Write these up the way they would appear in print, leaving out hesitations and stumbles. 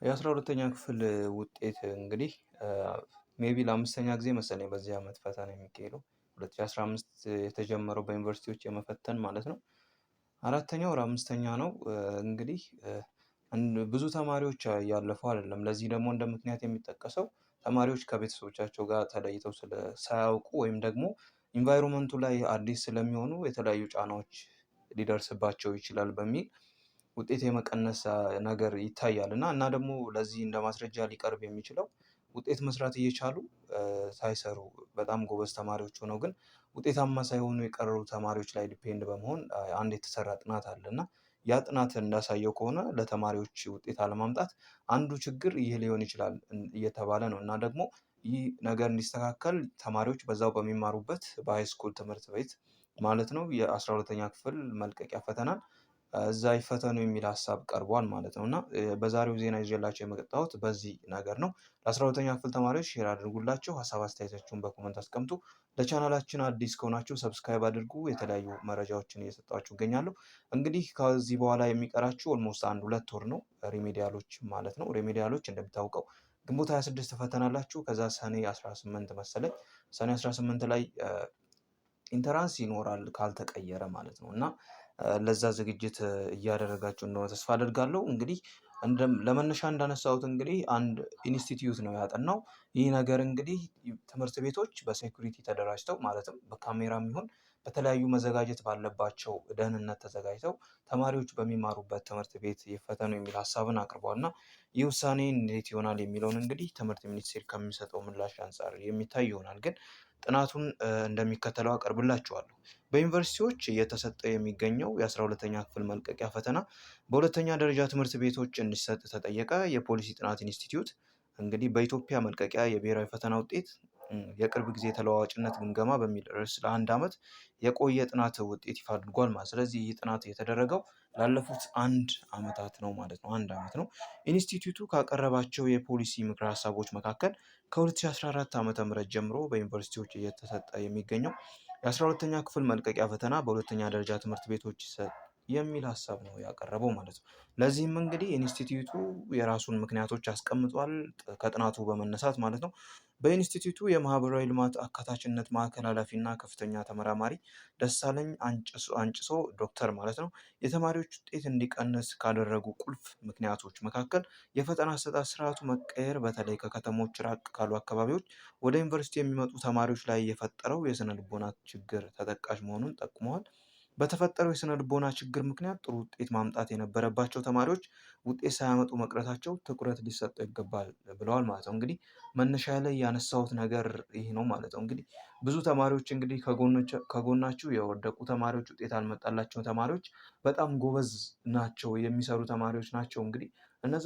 የ12ኛ ክፍል ውጤት እንግዲህ ሜይቢ ለአምስተኛ ጊዜ መሰለኝ በዚህ ዓመት ፈተና የሚካሄደው 2015 የተጀመረው በዩኒቨርሲቲዎች የመፈተን ማለት ነው። አራተኛ ወር አምስተኛ ነው። እንግዲህ ብዙ ተማሪዎች እያለፉ አይደለም። ለዚህ ደግሞ እንደ ምክንያት የሚጠቀሰው ተማሪዎች ከቤተሰቦቻቸው ጋር ተለይተው ሳያውቁ ወይም ደግሞ ኢንቫይሮመንቱ ላይ አዲስ ስለሚሆኑ የተለያዩ ጫናዎች ሊደርስባቸው ይችላል በሚል ውጤት የመቀነስ ነገር ይታያል። እና ደግሞ ለዚህ እንደ ማስረጃ ሊቀርብ የሚችለው ውጤት መስራት እየቻሉ ሳይሰሩ በጣም ጎበዝ ተማሪዎች ሆነው ግን ውጤታማ ሳይሆኑ የቀሩ ተማሪዎች ላይ ዲፔንድ በመሆን አንድ የተሰራ ጥናት አለ። እና ያ ጥናት እንዳሳየው ከሆነ ለተማሪዎች ውጤት አለማምጣት አንዱ ችግር ይህ ሊሆን ይችላል እየተባለ ነው። እና ደግሞ ይህ ነገር እንዲስተካከል ተማሪዎች በዛው በሚማሩበት በሃይስኩል ትምህርት ቤት ማለት ነው የ12ኛ ክፍል መልቀቂያ ፈተናን እዛ ይፈተኑ የሚል ሀሳብ ቀርቧል ማለት ነው። እና በዛሬው ዜና ይዤላቸው የመጣሁት በዚህ ነገር ነው። ለ12ኛ ክፍል ተማሪዎች ሼር አድርጉላቸው፣ ሀሳብ አስተያየታችሁን በኮመንት አስቀምጡ። ለቻናላችን አዲስ ከሆናችሁ ሰብስክራይብ አድርጉ። የተለያዩ መረጃዎችን እየሰጧችሁ እገኛለሁ። እንግዲህ ከዚህ በኋላ የሚቀራችሁ ኦልሞስት አንድ ሁለት ወር ነው፣ ሪሜዲያሎች ማለት ነው። ሪሜዲያሎች እንደሚታወቀው ግንቦት 26 ትፈተናላችሁ። ከዛ ሰኔ 18 መሰለኝ ሰኔ 18 ላይ ኢንተራንስ ይኖራል ካልተቀየረ ማለት ነው። እና ለዛ ዝግጅት እያደረጋችሁ እንደሆነ ተስፋ አደርጋለሁ። እንግዲህ ለመነሻ እንዳነሳሁት እንግዲህ አንድ ኢንስቲትዩት ነው ያጠናው። ይህ ነገር እንግዲህ ትምህርት ቤቶች በሴኩሪቲ ተደራጅተው ማለትም በካሜራም ይሁን በተለያዩ መዘጋጀት ባለባቸው ደህንነት ተዘጋጅተው ተማሪዎች በሚማሩበት ትምህርት ቤት ይፈተኑ የሚል ሀሳብን አቅርቧል። እና ይህ ውሳኔ እንዴት ይሆናል የሚለውን እንግዲህ ትምህርት ሚኒስቴር ከሚሰጠው ምላሽ አንፃር የሚታይ ይሆናል። ግን ጥናቱን እንደሚከተለው አቀርብላችኋለሁ። በዩኒቨርሲቲዎች እየተሰጠ የሚገኘው የ12ኛ ክፍል መልቀቂያ ፈተና በሁለተኛ ደረጃ ትምህርት ቤቶች እንዲሰጥ ተጠየቀ። የፖሊሲ ጥናት ኢንስቲትዩት እንግዲህ በኢትዮጵያ መልቀቂያ የብሔራዊ ፈተና ውጤት የቅርብ ጊዜ ተለዋዋጭነት ግምገማ በሚል ርዕስ ለአንድ ዓመት የቆየ ጥናት ውጤት ይፋ አድርጓል ማለት። ስለዚህ ይህ ጥናት የተደረገው ላለፉት አንድ ዓመታት ነው ማለት ነው። አንድ ዓመት ነው። ኢንስቲትዩቱ ካቀረባቸው የፖሊሲ ምክረ ሀሳቦች መካከል ከ2014 ዓ.ም ጀምሮ በዩኒቨርሲቲዎች እየተሰጠ የሚገኘው የ12ኛ ክፍል መልቀቂያ ፈተና በሁለተኛ ደረጃ ትምህርት ቤቶች ይሰጥ የሚል ሀሳብ ነው ያቀረበው ማለት ነው። ለዚህም እንግዲህ ኢንስቲትዩቱ የራሱን ምክንያቶች አስቀምጧል ከጥናቱ በመነሳት ማለት ነው። በኢንስቲትዩቱ የማህበራዊ ልማት አካታችነት ማዕከል ኃላፊና ከፍተኛ ተመራማሪ ደሳለኝ አንጭሶ ዶክተር ማለት ነው የተማሪዎች ውጤት እንዲቀንስ ካደረጉ ቁልፍ ምክንያቶች መካከል የፈተና አሰጣጥ ስርዓቱ መቀየር በተለይ ከከተሞች ራቅ ካሉ አካባቢዎች ወደ ዩኒቨርሲቲ የሚመጡ ተማሪዎች ላይ የፈጠረው የስነ ልቦና ችግር ተጠቃሽ መሆኑን ጠቁመዋል። በተፈጠረው የስነ ልቦና ችግር ምክንያት ጥሩ ውጤት ማምጣት የነበረባቸው ተማሪዎች ውጤት ሳያመጡ መቅረታቸው ትኩረት ሊሰጠው ይገባል ብለዋል ማለት ነው። እንግዲህ መነሻ ላይ ያነሳሁት ነገር ይህ ነው ማለት ነው። እንግዲህ ብዙ ተማሪዎች እንግዲህ ከጎናችሁ የወደቁ ተማሪዎች፣ ውጤት ያልመጣላቸው ተማሪዎች በጣም ጎበዝ ናቸው የሚሰሩ ተማሪዎች ናቸው። እንግዲህ እነዛ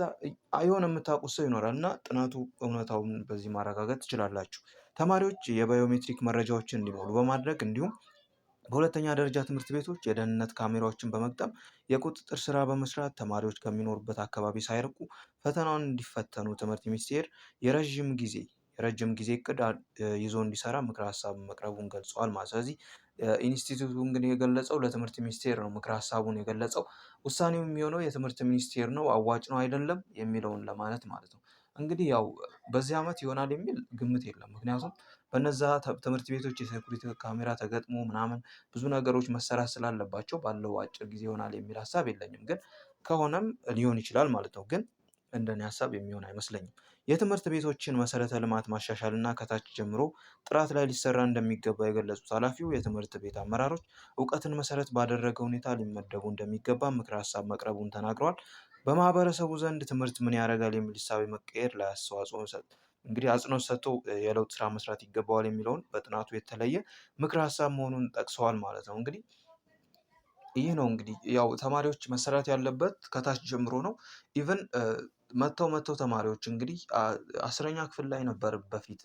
የሆነ የምታውቁት ሰው ይኖራል እና ጥናቱ እውነታውን በዚህ ማረጋገጥ ትችላላችሁ። ተማሪዎች የባዮሜትሪክ መረጃዎችን እንዲሞሉ በማድረግ እንዲሁም በሁለተኛ ደረጃ ትምህርት ቤቶች የደህንነት ካሜራዎችን በመግጠም የቁጥጥር ስራ በመስራት ተማሪዎች ከሚኖሩበት አካባቢ ሳይርቁ ፈተናውን እንዲፈተኑ ትምህርት ሚኒስቴር የረዥም ጊዜ እቅድ ይዞ እንዲሰራ ምክረ ሀሳብ መቅረቡን ገልጸዋል ማለት። ስለዚህ ኢንስቲትዩቱ እንግዲህ የገለጸው ለትምህርት ሚኒስቴር ነው ምክረ ሀሳቡን የገለጸው። ውሳኔው የሚሆነው የትምህርት ሚኒስቴር ነው። አዋጭ ነው አይደለም የሚለውን ለማለት ማለት ነው። እንግዲህ ያው በዚህ ዓመት ይሆናል የሚል ግምት የለም። ምክንያቱም በነዛ ትምህርት ቤቶች የሴኩሪቲ ካሜራ ተገጥሞ ምናምን ብዙ ነገሮች መሰራት ስላለባቸው ባለው አጭር ጊዜ ይሆናል የሚል ሀሳብ የለኝም። ግን ከሆነም ሊሆን ይችላል ማለት ነው። ግን እንደኔ ሀሳብ የሚሆን አይመስለኝም። የትምህርት ቤቶችን መሰረተ ልማት ማሻሻል እና ከታች ጀምሮ ጥራት ላይ ሊሰራ እንደሚገባ የገለጹት ኃላፊው የትምህርት ቤት አመራሮች እውቀትን መሰረት ባደረገ ሁኔታ ሊመደቡ እንደሚገባ ምክረ ሀሳብ መቅረቡን ተናግረዋል። በማህበረሰቡ ዘንድ ትምህርት ምን ያደርጋል የሚል እሳቤ መቀየር ላይ አስተዋጽኦ እንግዲህ አጽንኦት ሰጥቶ የለውጥ ስራ መስራት ይገባዋል የሚለውን በጥናቱ የተለየ ምክረ ሀሳብ መሆኑን ጠቅሰዋል ማለት ነው። እንግዲህ ይህ ነው እንግዲህ ያው ተማሪዎች መሰራት ያለበት ከታች ጀምሮ ነው። ኢቭን መጥተው ተማሪዎች እንግዲህ 10ኛ ክፍል ላይ ነበር በፊት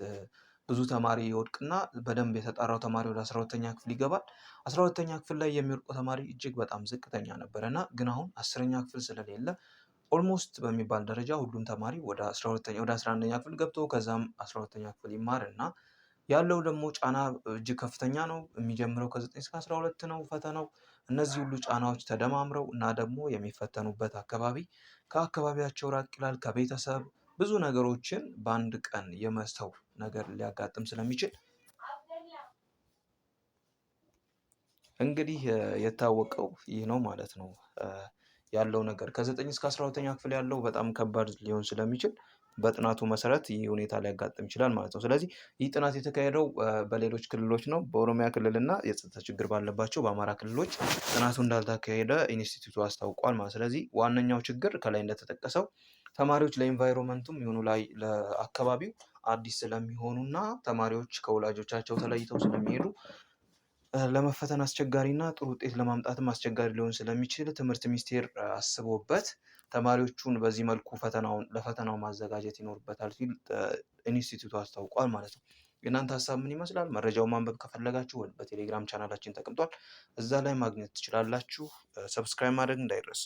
ብዙ ተማሪ ይወድቅና በደንብ የተጣራው ተማሪ ወደ 12ኛ ክፍል ይገባል። 12ኛ ክፍል ላይ የሚወድቀው ተማሪ እጅግ በጣም ዝቅተኛ ነበረ እና ግን አሁን 10ኛ ክፍል ስለሌለ ኦልሞስት በሚባል ደረጃ ሁሉም ተማሪ ወደ 11ኛ ክፍል ገብቶ ከዛም 12ኛ ክፍል ይማርና ያለው ደግሞ ጫና እጅግ ከፍተኛ ነው። የሚጀምረው ከ9 እስከ 12 ነው ፈተናው። እነዚህ ሁሉ ጫናዎች ተደማምረው እና ደግሞ የሚፈተኑበት አካባቢ ከአካባቢያቸው ራቅ ይላል፣ ከቤተሰብ ብዙ ነገሮችን በአንድ ቀን የመተው ነገር ሊያጋጥም ስለሚችል እንግዲህ የታወቀው ይህ ነው ማለት ነው። ያለው ነገር ከ9 እስከ 12ኛ ክፍል ያለው በጣም ከባድ ሊሆን ስለሚችል በጥናቱ መሰረት ይህ ሁኔታ ሊያጋጥም ይችላል ማለት ነው። ስለዚህ ይህ ጥናት የተካሄደው በሌሎች ክልሎች ነው። በኦሮሚያ ክልል እና የጸጥታ ችግር ባለባቸው በአማራ ክልሎች ጥናቱ እንዳልተካሄደ ኢንስቲትዩቱ አስታውቋል ማለት። ስለዚህ ዋነኛው ችግር ከላይ እንደተጠቀሰው ተማሪዎች ለኢንቫይሮንመንቱም ይሁኑ ላይ ለአካባቢው አዲስ ስለሚሆኑና ተማሪዎች ከወላጆቻቸው ተለይተው ስለሚሄዱ ለመፈተን አስቸጋሪ እና ጥሩ ውጤት ለማምጣትም አስቸጋሪ ሊሆን ስለሚችል ትምህርት ሚኒስቴር አስቦበት ተማሪዎቹን በዚህ መልኩ ለፈተናው ማዘጋጀት ይኖርበታል ሲል ኢንስቲትዩቱ አስታውቋል ማለት ነው። የእናንተ ሀሳብ ምን ይመስላል? መረጃውን ማንበብ ከፈለጋችሁ በቴሌግራም ቻናላችን ተቀምጧል፣ እዛ ላይ ማግኘት ትችላላችሁ። ሰብስክራይብ ማድረግ እንዳይረሳ።